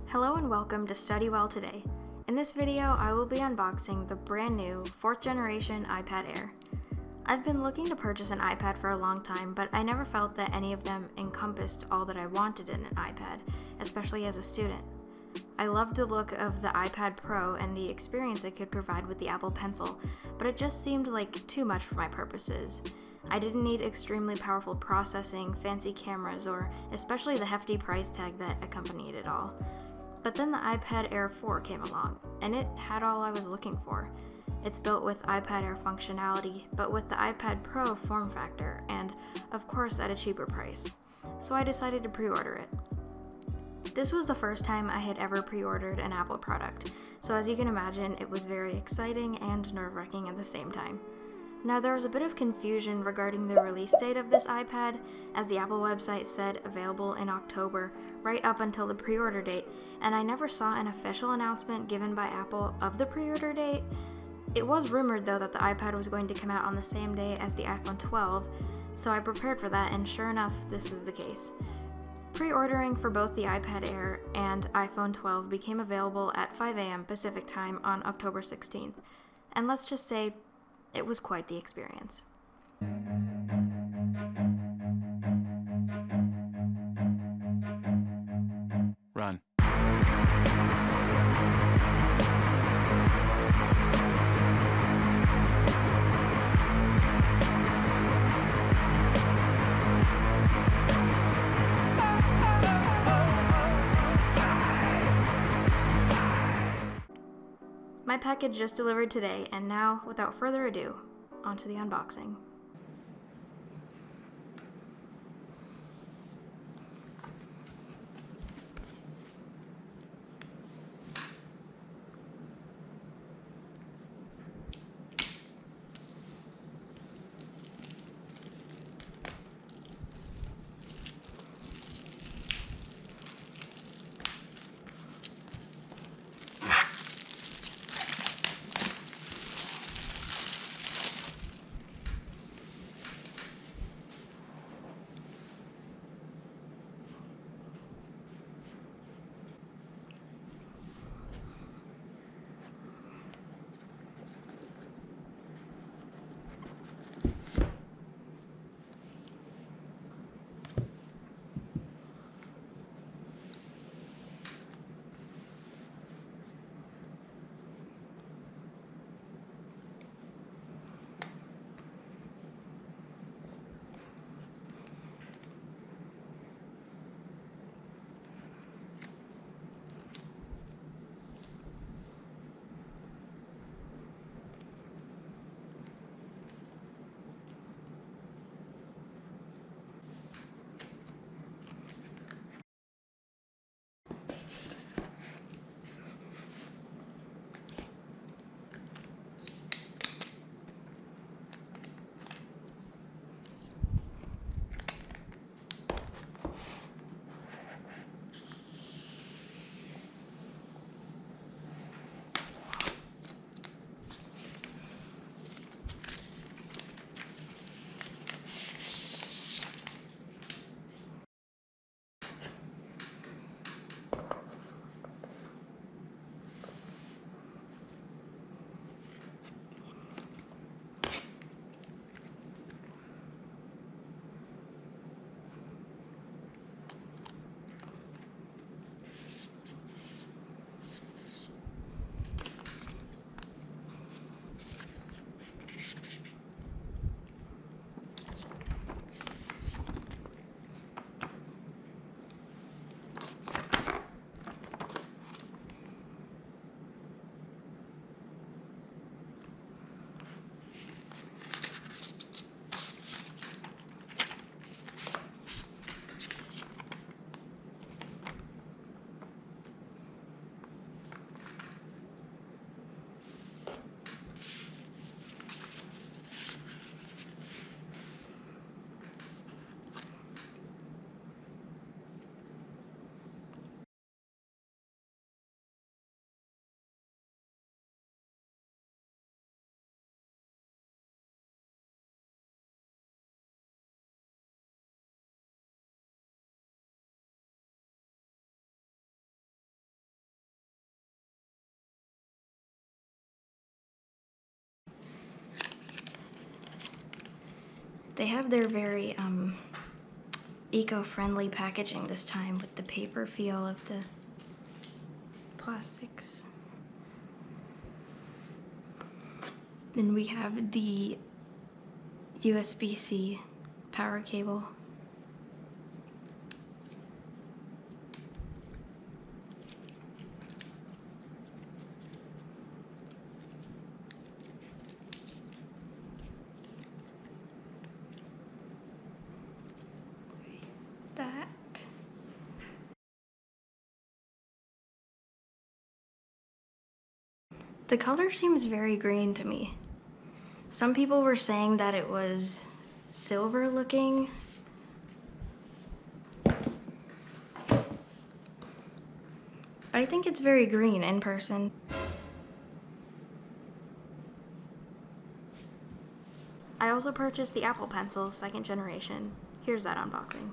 Hello and welcome to StudyWellToday. In this video, I will be unboxing the brand new 4th generation iPad Air. I've been looking to purchase an iPad for a long time, but I never felt that any of them encompassed all that I wanted in an iPad, especially as a student. I loved the look of the iPad Pro and the experience it could provide with the Apple Pencil, but it just seemed like too much for my purposes. I didn't need extremely powerful processing, fancy cameras, or especially the hefty price tag that accompanied it all. But then the iPad Air 4 came along, and it had all I was looking for. It's built with iPad Air functionality, but with the iPad Pro form factor, and of course at a cheaper price. So I decided to pre-order it. This was the first time I had ever pre-ordered an Apple product, so as you can imagine, it was very exciting and nerve-wracking at the same time. Now, there was a bit of confusion regarding the release date of this iPad, as the Apple website said available in October, right up until the pre-order date, and I never saw an official announcement given by Apple of the pre-order date. It was rumored, though, that the iPad was going to come out on the same day as the iPhone 12, so I prepared for that, and sure enough, this was the case. Pre-ordering for both the iPad Air and iPhone 12 became available at 5 a.m. Pacific time on October 16th, and let's just say, it was quite the experience. Run. My package just delivered today, and now, without further ado, onto the unboxing. They have their very eco-friendly packaging this time with the paper feel of the plastics. Then we have the USB-C power cable. That. The color seems very green to me. Some people were saying that it was silver looking. But I think it's very green in person. I also purchased the Apple Pencil 2nd generation. Here's that unboxing.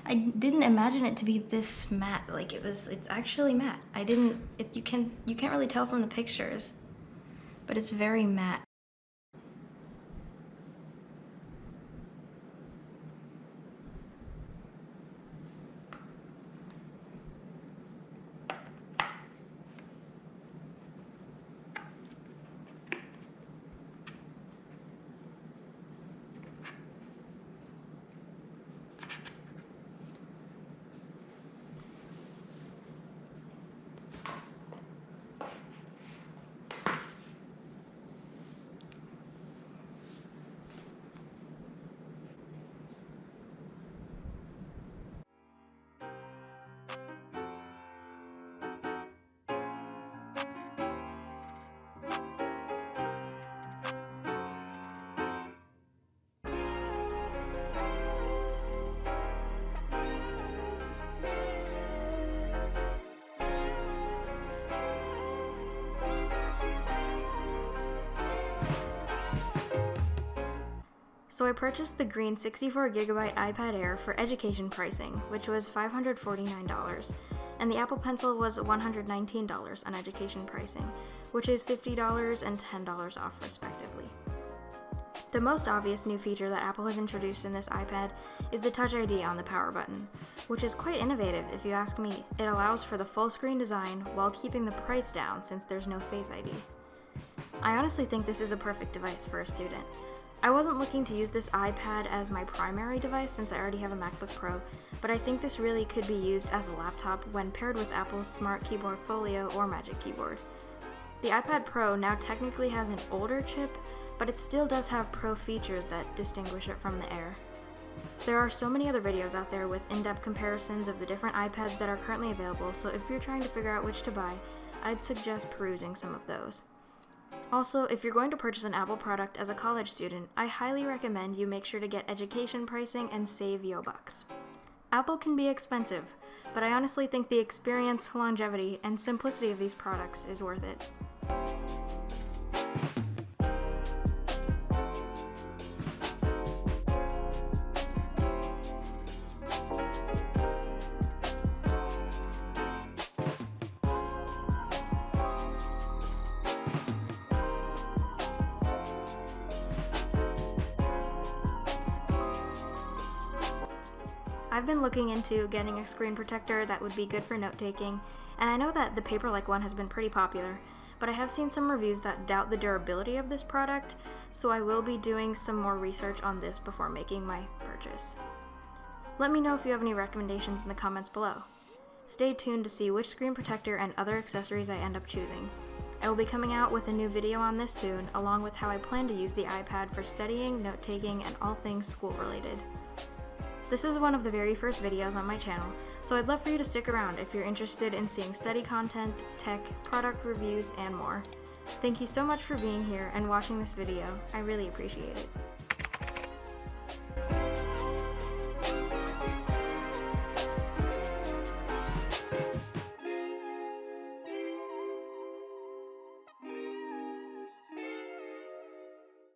I didn't imagine it to be this matte. Like it's actually matte. You can't really tell from the pictures, but it's very matte. So I purchased the green 64GB iPad Air for education pricing, which was $549, and the Apple Pencil was $119 on education pricing, which is $50 and $10 off respectively. The most obvious new feature that Apple has introduced in this iPad is the Touch ID on the power button, which is quite innovative if you ask me. It allows for the full screen design while keeping the price down since there's no Face ID. I honestly think this is a perfect device for a student. I wasn't looking to use this iPad as my primary device since I already have a MacBook Pro, but I think this really could be used as a laptop when paired with Apple's Smart Keyboard Folio or Magic Keyboard. The iPad Pro now technically has an older chip, but it still does have Pro features that distinguish it from the Air. There are so many other videos out there with in-depth comparisons of the different iPads that are currently available, so if you're trying to figure out which to buy, I'd suggest perusing some of those. Also, if you're going to purchase an Apple product as a college student, I highly recommend you make sure to get education pricing and save Yo-Bucks. Apple can be expensive, but I honestly think the experience, longevity, and simplicity of these products is worth it. I've been looking into getting a screen protector that would be good for note-taking, and I know that the Paperlike one has been pretty popular, but I have seen some reviews that doubt the durability of this product, so I will be doing some more research on this before making my purchase. Let me know if you have any recommendations in the comments below. Stay tuned to see which screen protector and other accessories I end up choosing. I will be coming out with a new video on this soon, along with how I plan to use the iPad for studying, note-taking, and all things school-related. This is one of the very first videos on my channel, so I'd love for you to stick around if you're interested in seeing study content, tech, product reviews, and more. Thank you so much for being here and watching this video. I really appreciate it.